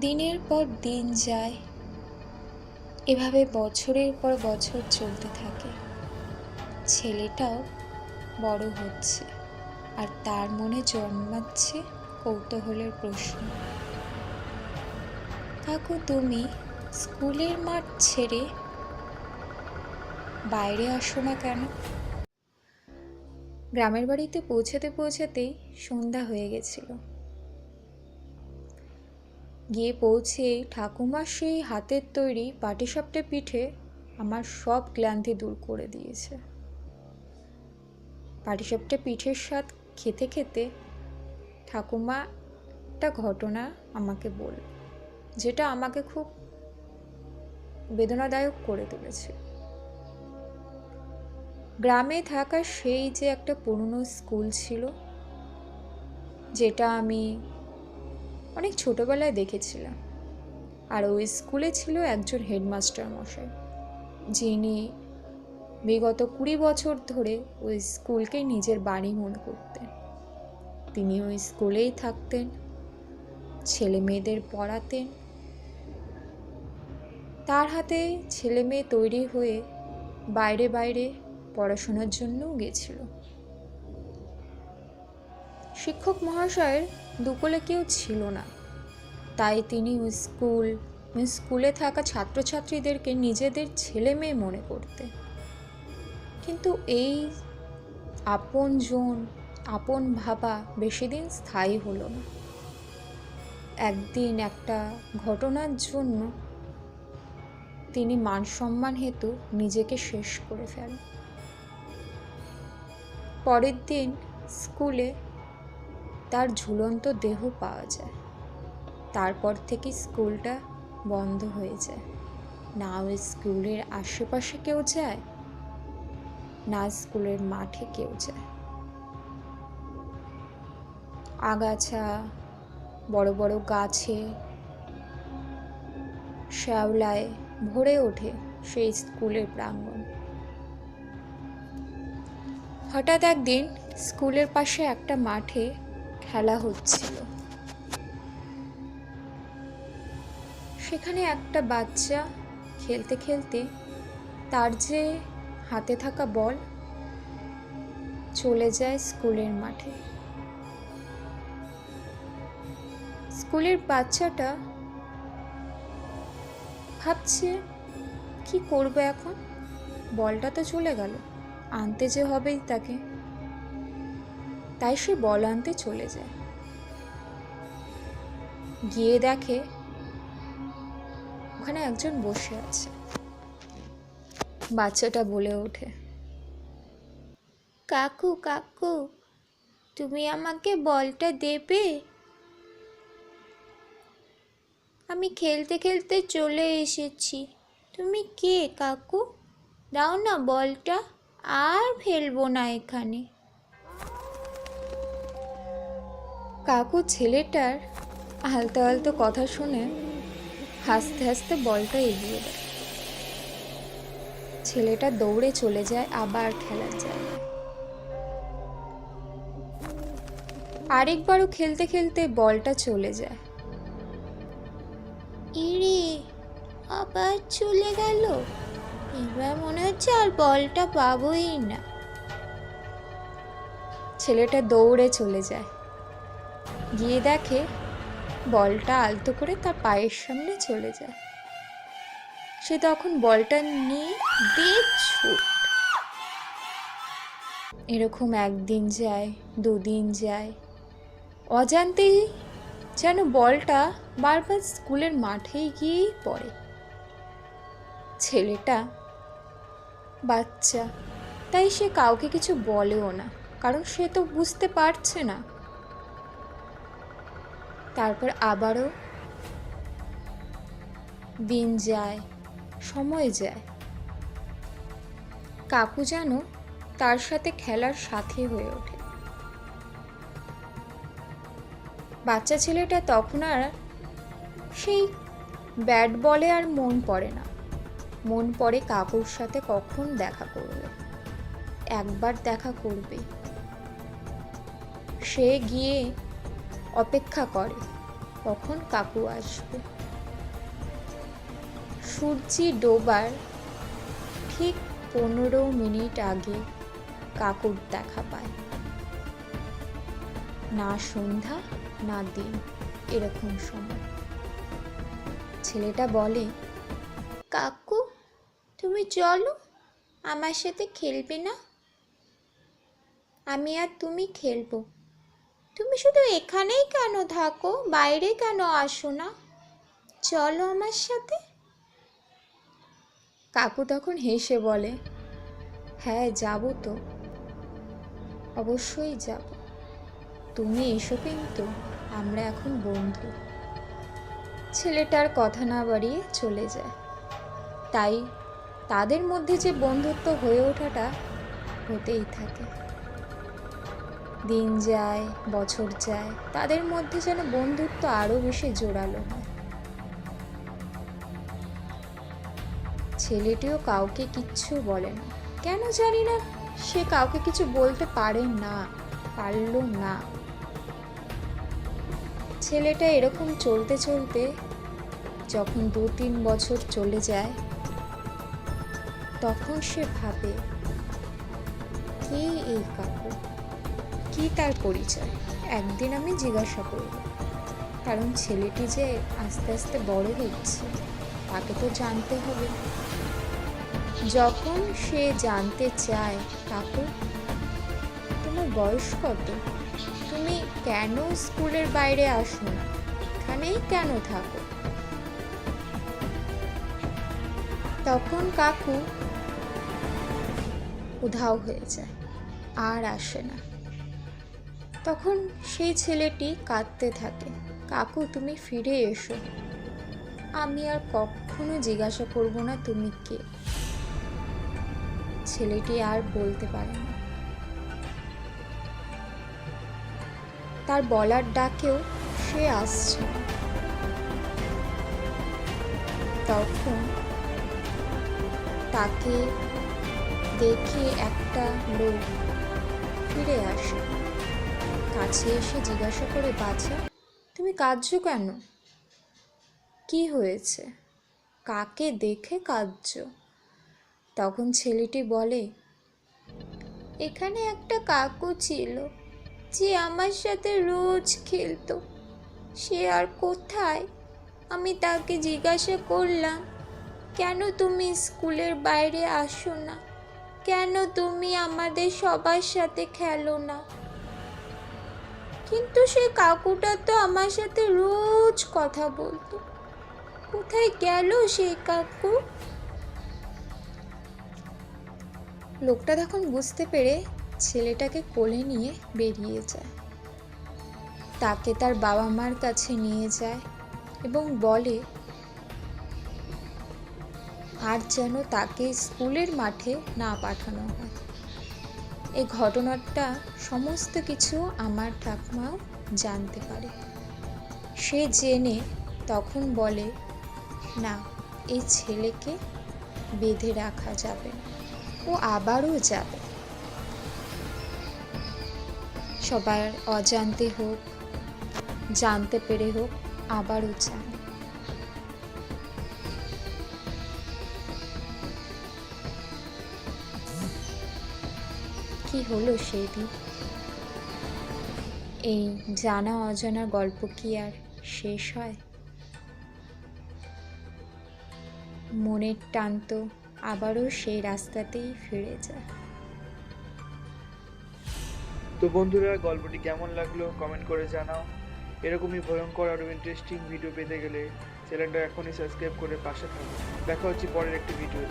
দিনের পর দিন যায়, এভাবে বছরের পর বছর চলতে থাকে। ছেলেটাও বড় হচ্ছে, আর তার মনে জন্মাচ্ছে কৌতূহলের প্রশ্ন। কাকু, তুমি স্কুলের মাঠ ছেড়ে বাইরে আসো না কেন? গ্রামের বাড়িতে পৌঁছাতে পৌঁছাতেই সন্ধ্যা হয়ে গেছিল। গিয়ে পৌঁছে ঠাকুমার সেই হাতের তৈরি পাটিসাপটা পিঠে আমার সব ক্লান্তি দূর করে দিয়েছে। পাটিসাপটা পিঠের স্বাদ খেতে খেতে ঠাকুমা একটা ঘটনা আমাকে বলল, যেটা আমাকে খুব বেদনাদায়ক করে তুলেছে। গ্রামে থাকা সেই যে একটা পুরনো স্কুল ছিল, যেটা আমি অনেক ছোটবেলায় দেখেছিলাম, আর ওই স্কুলে ছিল একজন হেডমাস্টার মশাই, যিনি বিগত 20 বছর ধরে ওই স্কুলকে নিজের বাড়ি মনে করতেন। তিনি ওই স্কুলেই থাকতেন, ছেলে মেয়েদের পড়াতেন। তার হাতে ছেলে মেয়ে তৈরি হয়ে বাইরে বাইরে পড়াশোনার জন্যও গেছিল। শিক্ষক মহাশয়ের দুকলে কেউ ছিল না, তাই তিনি ওই স্কুলে থাকা ছাত্রছাত্রীদেরকে নিজেদের ছেলে মেয়ে মনে করতেন। কিন্তু এই আপন ভাবা বেশি দিন স্থায়ী হলো না। একদিন একটা ঘটনার জন্য তিনি মান সম্মান হেতু নিজেকে শেষ করে ফেলেন। পরের দিন স্কুলে তার ঝুলন্ত দেহ পাওয়া যায়। তারপর থেকে স্কুলটা বন্ধ হয়ে যায়। না ওই স্কুলের আশেপাশে কেউ যায়, না স্কুলের মাঠে কেউ যায়। আগাছা, বড় বড় গাছে, শ্যাওলায় ভরে ওঠে সেই স্কুলের প্রাঙ্গণ। হঠাৎ একদিন স্কুলের পাশে একটা মাঠে খেলা হচ্ছিল। সেখানে একটা বাচ্চা খেলতে খেলতে তার যে হাতে থাকা বল চলে যায় স্কুলের মাঠে। স্কুলের বাচ্চাটা ভাবছে, কি করবে এখন? বলটা তো চলে গেল, আনতে যে হবেই তাকে। তাই সে বল আনতে চলে যায়। গিয়ে দেখে ওখানে একজন বসে আছে। বাচ্চাটা বলে ওঠে, কাকু কাকু, তুমি আমাকে বলটা দেবে? আমি খেলতে খেলতে চলে এসেছি। তুমি কে কাকু? দাও না বলটা, আর ফেলবো না এখানে। কাকু ছেলেটার আলতো আলতো কথা শুনে হাসতে হাসতে বলটা এগিয়ে দেয়। ছেলেটা দৌড়ে চলে যায় আবার খেলার জায়গায়। আরেকবারও খেলতে খেলতে বলটা চলে যায়। ইরে, আবার চলে গেল। এবার মনে হচ্ছে আর বলটা পাবোই না। ছেলেটা দৌড়ে চলে যায়, গিয়ে দেখে বলটা আলতো করে তার পায়ের সামনে চলে যায়। সে তখন বলটা নিয়ে ছুট। এরকম একদিন যায়, দুদিন যায়, অজান্তেই যেন বলটা বারবার স্কুলের মাঠেই গিয়েই পড়ে। ছেলেটা বাচ্চা, তাই সে কাউকে কিছু বলেও না, কারণ সে তো বুঝতে পারছে না। তারপর আবারও দিন যায়, সময় যায়। কাকু যেন তার সাথে খেলার সাথী হয়ে ওঠে। বাচ্চা ছেলেটা তখন আর সেই ব্যাট বলে আর মন পড়ে না। মন পড়ে কাকুর সাথে কখন দেখা করবে, একবার দেখা করবে। সে গিয়ে অপেক্ষা করে কখন কাকু আসবে। সূর্যি ডোবার ঠিক 15 মিনিট আগে কাকুর দেখা পায়। না সন্ধ্যা না দিন, এরকম সময়। ছেলেটা বলে, কাকু তুমি চলো, আমার সাথে খেলবে না? আমি আর তুমি খেলবো। তুমি শুধু এখানেই কেন থাকো, বাইরে কেন আসো না? চলো আমার সাথে। কাকু তখন হেসে বলে, হ্যাঁ যাবো তো, অবশ্যই যাব। তুমি এসো, কিন্তু আমরা এখন বন্ধু। ছেলেটার কথা না বাড়িয়ে চলে যায়। তাই তাদের মধ্যে যে বন্ধুত্ব হয়ে ওঠাটা হতেই থাকে। দিন যায়, বছর যায়, তাদের মধ্যে যেন বন্ধুত্ব আরো বেশি জোরালো হয়। ছেলেটিও কাউকে কিচ্ছু বলে না। কেন জানি না, সে কাউকে কিছু বলতে পারল না। ছেলেটা এরকম চলতে চলতে যখন 2-3 বছর চলে যায়, তখন সে ভাবে, কে এই কাকু, কি তার পরিচয়? একদিন আমি জিজ্ঞাসা করব, কারণ ছেলেটি যে আস্তে আস্তে বড় হচ্ছে, তাকে তো জানতে হবে। যখন সে জানতে চায়, কাকু তোমার বয়স কত? তুমি কেন স্কুলের বাইরে আসো না, এখানেই কেন থাকো? তখন কাকু উধাও হয়ে যায়, আর আসে না। তখন সেই ছেলেটি কাঁদতে থাকে, কাকু তুমি ফিরে এসো, আমি আর কখনো জিজ্ঞাসা করব না তুমি কে। ছেলেটি আর বলতে পারে না। তার বলার ডাকেও সে আসছে না। তখন তাকে দেখে একটা লোক ফিরে আসে, কাছে এসে জিজ্ঞাসা করে, বাছা তুমি কাঁদছো কেন? কি হয়েছে? কাকে দেখে কাঁদছো? তখন ছেলেটি বলে, এখানে একটা কাকু ছিল যে আমার সাথে রোজ খেলতো, সে আর কোথায়? আমি তাকে জিজ্ঞাসা করলাম, কেন তুমি স্কুলের বাইরে আসো না, কেন তুমি আমাদের সবার সাথে খেলো না? কিন্তু সে কাকুটা তো আমার সাথে রোজ কথা বলতো, কোথায় গেল সেই কাকু? লোকটা তখন বুঝতে পেরে ছেলেটাকে কোলে নিয়ে বেরিয়ে যায়। তাকে তার বাবা মার কাছে নিয়ে যায় এবং বলে, আর যেন তাকে স্কুলের মাঠে না পাঠানো হয়। এই ঘটনাটা সমস্ত কিছু আমার ঠাকুমাও জানতে পারে। সে জেনে তখন বলে, না, এই ছেলেকে বেঁধে রাখা যাবে না, ও আবারও যাবে। সবার অজান্তে হোক, জানতে পেরে হোক, আবারও যাবে। কি হলো সেই দিন? এই জানা অজানা গল্প কি আর শেষ হয়? মনের টান তো আবারও সেই রাস্তাতেই ফিরে যায়। তো বন্ধুরা, গল্পটি কেমন লাগলো কমেন্ট করে জানাও। এরকমই ভয়ঙ্কর আরও ইন্টারেস্টিং ভিডিও পেতে গেলে চ্যানেলটা এখনই সাবস্ক্রাইব করে পাশে থাকো। দেখা হচ্ছে পরের একটি ভিডিওতে।